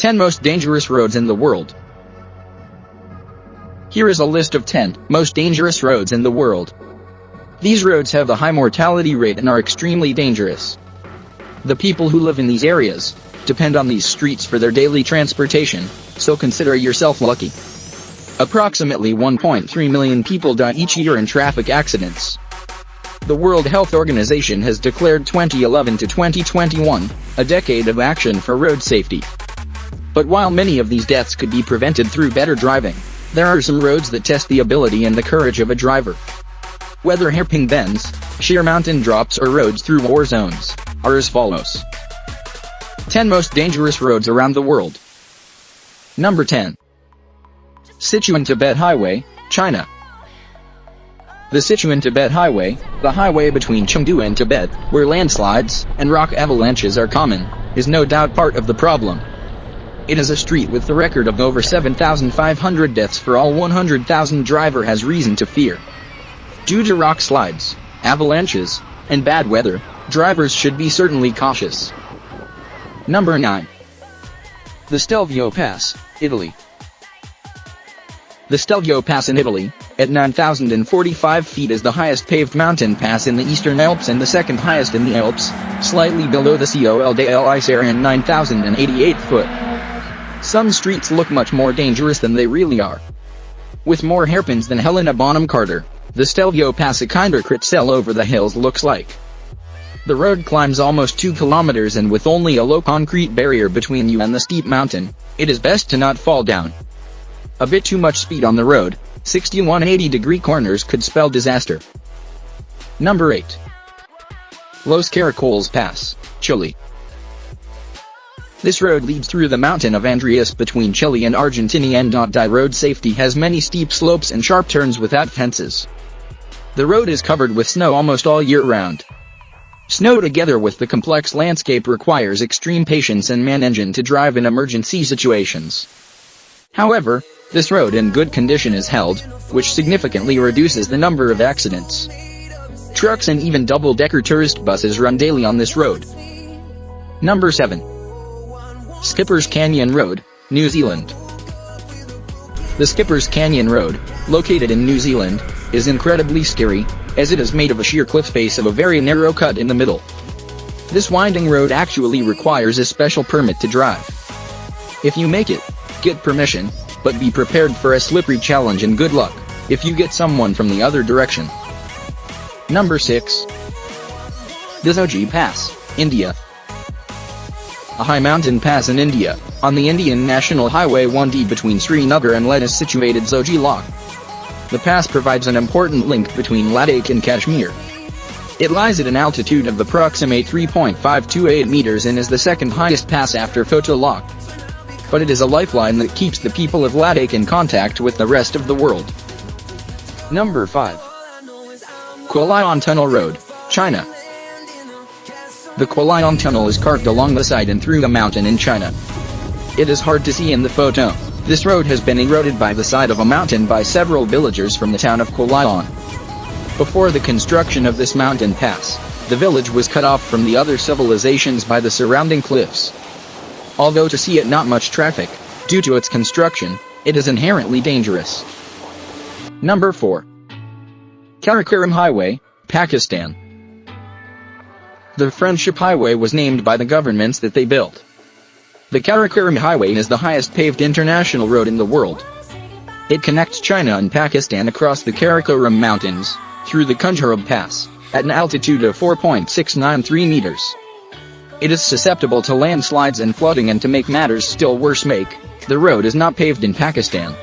10 most dangerous roads in the world. Here is a list of 10 most dangerous roads in the world. These roads have a high mortality rate and are extremely dangerous. The people who live in these areas depend on these streets for their daily transportation, so consider yourself lucky. Approximately 1.3 million people die each year in traffic accidents. The World Health Organization has declared 2011 to 2021 a decade of action for road safety. But while many of these deaths could be prevented through better driving, there are some roads that test the ability and the courage of a driver. Whether hairpin bends, sheer mountain drops or roads through war zones, are as follows. 10 most dangerous roads around the world. Number 10. Sichuan-Tibet Highway, China. The Sichuan-Tibet Highway, the highway between Chengdu and Tibet, where landslides and rock avalanches are common, is no doubt part of the problem. It is a street with the record of over 7,500 deaths for all 100,000 driver has reason to fear. Due to rock slides, avalanches, and bad weather, drivers should be certainly cautious. Number 9. The Stelvio Pass, Italy. The Stelvio Pass in Italy, at 9,045 feet, is the highest paved mountain pass in the Eastern Alps and the second highest in the Alps, slightly below the Col d'Isère and 9,088 foot. Some streets look much more dangerous than they really are. With more hairpins than Helena Bonham Carter, the Stelvio Pass, a kinder critcel over the hills, looks like. The road climbs almost 2 kilometers, and with only a low concrete barrier between you and the steep mountain, it is best to not fall down. A bit too much speed on the road, 61 80-degree corners could spell disaster. Number 8. Los Caracoles Pass, Chile. This road leads through the mountain of Andreas between Chile and Argentina, and road safety has many steep slopes and sharp turns without fences. The road is covered with snow almost all year round. Snow together with the complex landscape requires extreme patience and man-engine to drive in emergency situations. However, this road in good condition is held, which significantly reduces the number of accidents. Trucks and even double-decker tourist buses run daily on this road. Number 7. Skipper's Canyon Road, New Zealand. The Skipper's Canyon Road, located in New Zealand, is incredibly scary, as it is made of a sheer cliff face of a very narrow cut in the middle. This winding road actually requires a special permit to drive. If you make it, get permission, but be prepared for a slippery challenge, and good luck if you get someone from the other direction. Number 6. The Zoji Pass, India. A high mountain pass in India, on the Indian National Highway 1D between Srinagar and Leh, is situated Zoji Loch. The pass provides an important link between Ladakh and Kashmir. It lies at an altitude of approximately 3.528 meters and is the second highest pass after Phota Loch. But it is a lifeline that keeps the people of Ladakh in contact with the rest of the world. Number 5. Kualayan Tunnel Road, China. The Kualayan Tunnel is carved along the side and through the mountain in China. It is hard to see in the photo. This road has been eroded by the side of a mountain by several villagers from the town of Kualayan. Before the construction of this mountain pass, the village was cut off from the other civilizations by the surrounding cliffs. Although to see it not much traffic, due to its construction, it is inherently dangerous. Number 4. Karakoram Highway, Pakistan. The Friendship Highway was named by the governments that they built. The Karakoram Highway is the highest paved international road in the world. It connects China and Pakistan across the Karakoram Mountains, through the Kunjarab Pass, at an altitude of 4.693 meters. It is susceptible to landslides and flooding, and to make matters still worse, the road is not paved in Pakistan.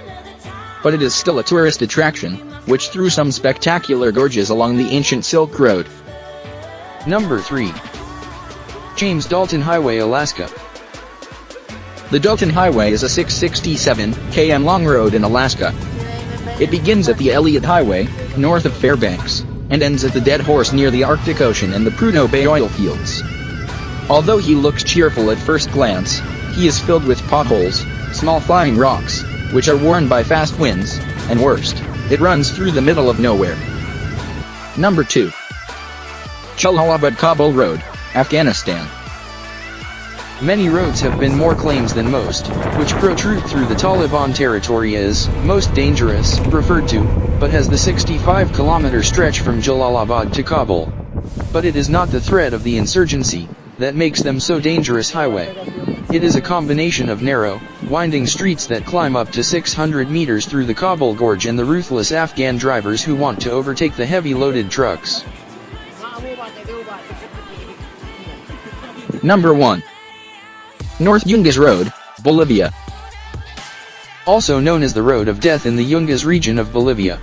But it is still a tourist attraction, which through some spectacular gorges along the ancient Silk Road. Number 3. James Dalton Highway, Alaska. The Dalton Highway is a 667 km long road in Alaska. It begins at the Elliott Highway, north of Fairbanks, and ends at the Dead Horse near the Arctic Ocean and the Prudhoe Bay oil fields. Although he looks cheerful at first glance, he is filled with potholes, small flying rocks, which are worn by fast winds, and worst, it runs through the middle of nowhere. Number 2. Jalalabad Kabul Road, Afghanistan. Many roads have been more claims than most, which protrude through the Taliban territory is most dangerous, referred to, but has the 65-kilometer stretch from Jalalabad to Kabul. But it is not the threat of the insurgency that makes them so dangerous highway. It is a combination of narrow, winding streets that climb up to 600 meters through the Kabul Gorge and the ruthless Afghan drivers who want to overtake the heavy loaded trucks. Number 1. North Yungas Road, Bolivia. Also known as the Road of Death in the Yungas region of Bolivia.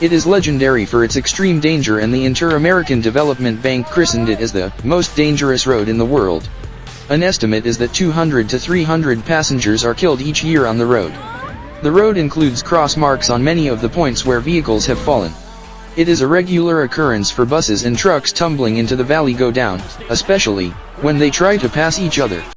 It is legendary for its extreme danger, and the Inter-American Development Bank christened it as the most dangerous road in the world. An estimate is that 200 to 300 passengers are killed each year on the road. The road includes cross marks on many of the points where vehicles have fallen. It is a regular occurrence for buses and trucks tumbling into the valley go down, especially when they try to pass each other.